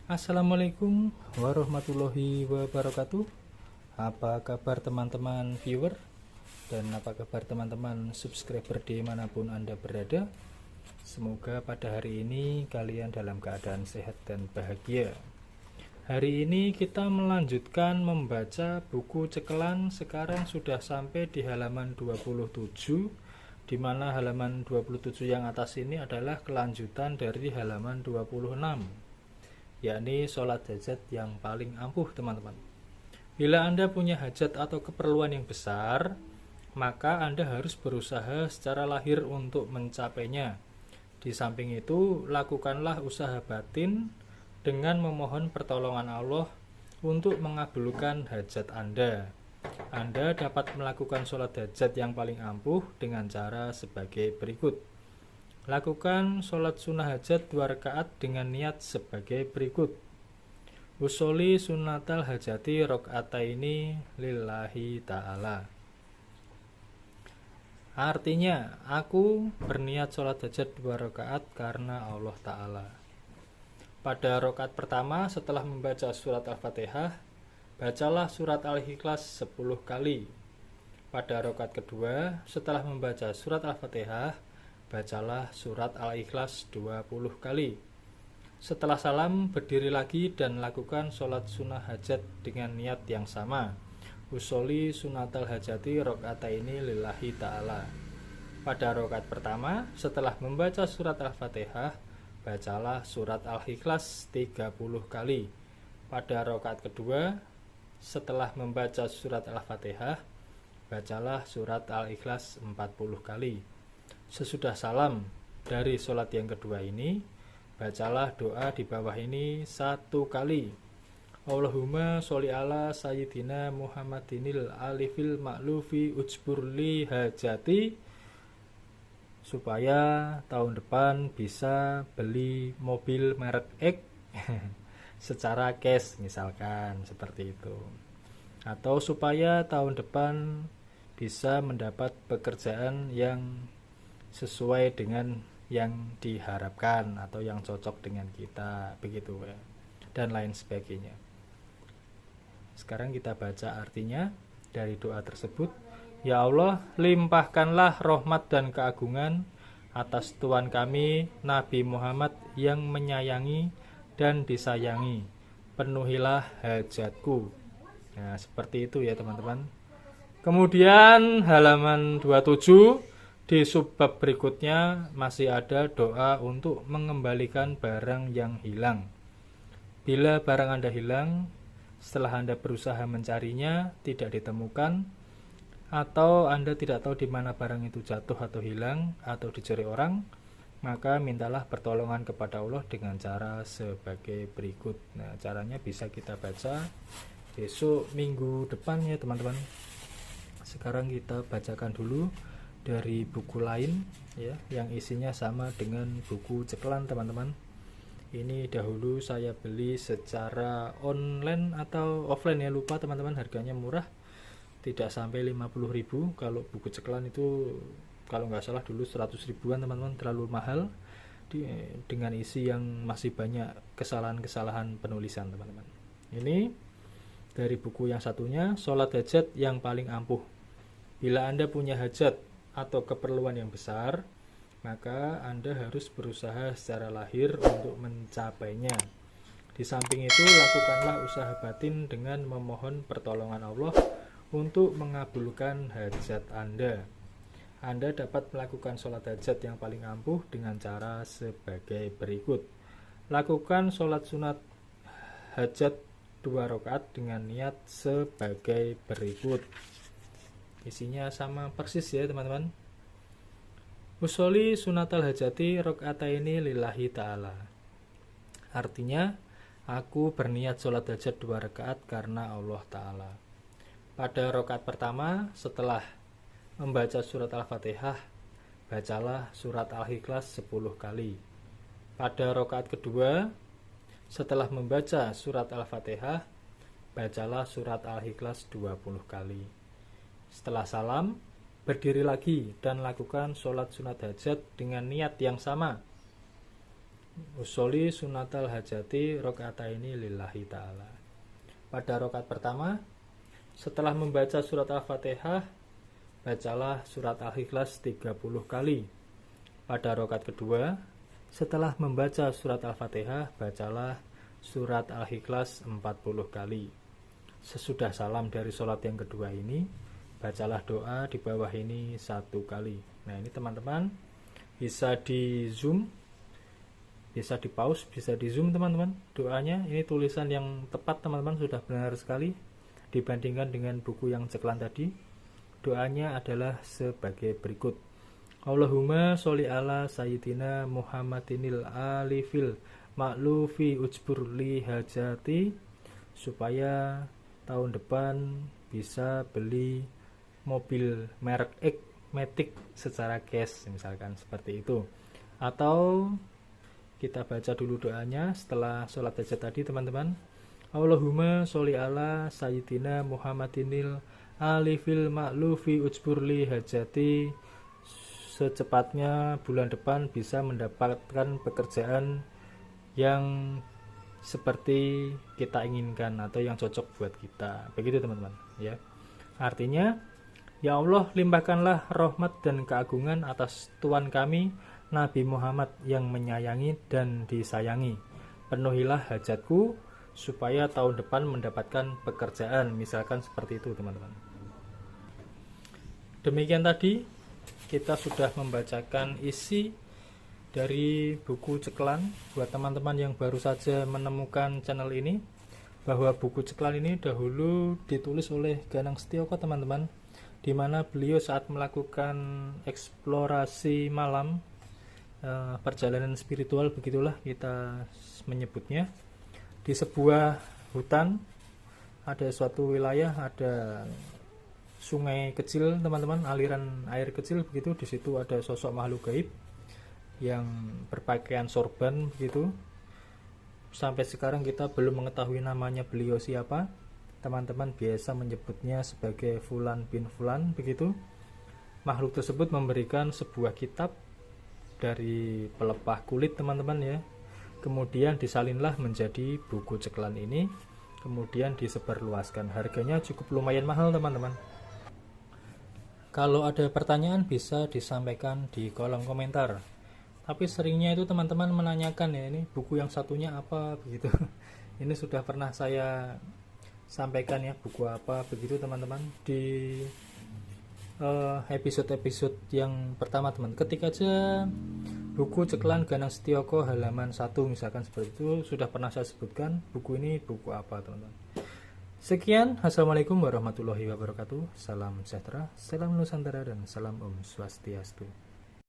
Assalamualaikum warahmatullahi wabarakatuh. Apa kabar teman-teman viewer dan apa kabar teman-teman subscriber dimanapun Anda berada. Semoga pada hari ini kalian dalam keadaan sehat dan bahagia. Hari ini kita melanjutkan membaca buku Cekelan. Sekarang sudah sampai di halaman 27, di mana halaman 27 yang atas ini adalah kelanjutan dari halaman 26, yakni sholat hajat yang paling ampuh, teman-teman. Bila Anda punya hajat atau keperluan yang besar, maka Anda harus berusaha secara lahir untuk mencapainya. Di samping itu, lakukanlah usaha batin dengan memohon pertolongan Allah untuk mengabulkan hajat Anda. Anda dapat melakukan sholat hajat yang paling ampuh dengan cara sebagai berikut. Lakukan sholat sunnah hajat 2 rakaat dengan niat sebagai berikut. Usolli sunnatal hajati rok'ataini lillahi ta'ala. Artinya, aku berniat sholat hajat 2 rakaat karena Allah Ta'ala. Pada rakaat pertama setelah membaca surat Al-Fatihah, bacalah surat Al-Ikhlas 10 kali. Pada rakaat kedua setelah membaca surat Al-Fatihah, bacalah surat Al-Ikhlas 20 kali. Setelah salam, berdiri lagi dan lakukan sholat sunnah hajat dengan niat yang sama. Usolli sunnatal hajati rok'ataini lillahi ta'ala. Pada rakaat pertama, setelah membaca surat Al-Fatihah, bacalah surat Al-Ikhlas 30 kali. Pada rakaat kedua, setelah membaca surat Al-Fatihah, bacalah surat Al-Ikhlas 40 kali. Sesudah salam dari sholat yang kedua ini, bacalah doa di bawah ini 1 kali. Allahumma sholli ala sayyidina Muhammadinil alifil ma'lufi ujburli hajati, supaya tahun depan bisa beli mobil merek X secara cash misalkan, seperti itu. Atau supaya tahun depan bisa mendapat pekerjaan yang sesuai dengan yang diharapkan atau yang cocok dengan kita, begitu ya, dan lain sebagainya. Sekarang kita baca artinya dari doa tersebut. Ya Allah, limpahkanlah rahmat dan keagungan atas Tuhan kami Nabi Muhammad yang menyayangi dan disayangi. Penuhilah hajatku. Nah, seperti itu ya teman-teman. Kemudian halaman 27, di subbab berikutnya masih ada doa untuk mengembalikan barang yang hilang. Bila barang Anda hilang, setelah Anda berusaha mencarinya tidak ditemukan, atau Anda tidak tahu di mana barang itu jatuh atau hilang atau dicuri orang, maka mintalah pertolongan kepada Allah dengan cara sebagai berikut. Nah, caranya bisa kita baca besok minggu depan ya teman-teman. Sekarang kita bacakan dulu dari buku lain ya, yang isinya sama dengan buku Cekelan teman-teman. Ini dahulu saya beli secara online atau offline ya, lupa teman-teman, harganya murah, tidak sampai 50.000. Kalau buku Cekelan itu kalau nggak salah dulu 100 ribuan teman-teman, terlalu mahal dengan isi yang masih banyak kesalahan-kesalahan penulisan teman-teman. Ini dari buku yang satunya, sholat hajat yang paling ampuh. Bila Anda punya hajat atau keperluan yang besar, maka Anda harus berusaha secara lahir untuk mencapainya. Di samping itu, lakukanlah usaha batin dengan memohon pertolongan Allah untuk mengabulkan hajat Anda. Anda dapat melakukan sholat hajat yang paling ampuh dengan cara sebagai berikut. Lakukan sholat sunat hajat 2 rakaat dengan niat sebagai berikut. Isinya sama persis ya teman-teman. Usolli sunnatal hajati rok'ataini lillahi ta'ala. Artinya, aku berniat sholat hajat 2 rakaat karena Allah Ta'ala. Pada rakaat pertama setelah membaca surat Al-Fatihah, bacalah surat Al-Ikhlas 10 kali. Pada rakaat kedua setelah membaca surat Al-Fatihah, bacalah surat Al-Ikhlas 20 kali. Setelah salam, berdiri lagi dan lakukan sholat sunat hajat dengan niat yang sama. usoli sunatal hajati rakaataini lillahi ta'ala. Pada rakaat pertama, setelah membaca surat Al-Fatihah, bacalah surat Al-Ikhlas 30 kali. Pada rakaat kedua, setelah membaca surat Al-Fatihah, bacalah surat Al-Ikhlas 40 kali. Sesudah salam dari sholat yang kedua ini, bacalah doa di bawah ini 1 kali. Nah, ini teman-teman bisa di zoom, bisa di pause, bisa di zoom teman-teman doanya. Ini tulisan yang tepat teman-teman, sudah benar sekali dibandingkan dengan buku yang ceklan tadi. Doanya adalah sebagai berikut: Allahumma sholli ala sayyidina Muhammadinil alifil ma'lufi ujbur li hajati, supaya tahun depan bisa beli mobil merek X Matic secara cash, misalkan seperti itu. Atau kita baca dulu doanya setelah sholat hajat tadi teman-teman. Allahumma sholli ala sayyidina Muhammadinil alifil ma'lufi ujburli hajati, secepatnya bulan depan bisa mendapatkan pekerjaan yang seperti kita inginkan atau yang cocok buat kita. Begitu teman-teman ya. Artinya, ya Allah, limpahkanlah rahmat dan keagungan atas Tuhan kami Nabi Muhammad yang menyayangi dan disayangi. Penuhilah hajatku supaya tahun depan mendapatkan pekerjaan, misalkan seperti itu teman-teman. Demikian tadi kita sudah membacakan isi dari buku Ceklan. Buat teman-teman yang baru saja menemukan channel ini, bahwa buku Ceklan ini dahulu ditulis oleh Ganang Setioko teman-teman, di mana beliau saat melakukan eksplorasi malam, perjalanan spiritual begitulah kita menyebutnya, di sebuah hutan, ada suatu wilayah, ada sungai kecil teman-teman, aliran air kecil begitu. Di situ ada sosok makhluk gaib yang berpakaian sorban begitu. Sampai sekarang kita belum mengetahui namanya beliau siapa. Teman-teman biasa menyebutnya sebagai Fulan bin Fulan begitu. Makhluk tersebut memberikan sebuah kitab dari pelepah kulit teman-teman ya. Kemudian disalinlah menjadi buku Ceklan ini, kemudian disebarluaskan. Harganya cukup lumayan mahal teman-teman. Kalau ada pertanyaan bisa disampaikan di kolom komentar. Tapi seringnya itu teman-teman menanyakan ya, ini buku yang satunya apa begitu. Ini sudah pernah saya sampaikan ya, buku apa begitu teman-teman di episode-episode yang pertama teman. Ketik aja buku Ceklan Ganang Setioko halaman 1 misalkan seperti itu, sudah pernah saya sebutkan buku ini buku apa teman-teman. Sekian, assalamualaikum warahmatullahi wabarakatuh. Salam sejahtera, salam Nusantara, dan salam Om Swastiastu.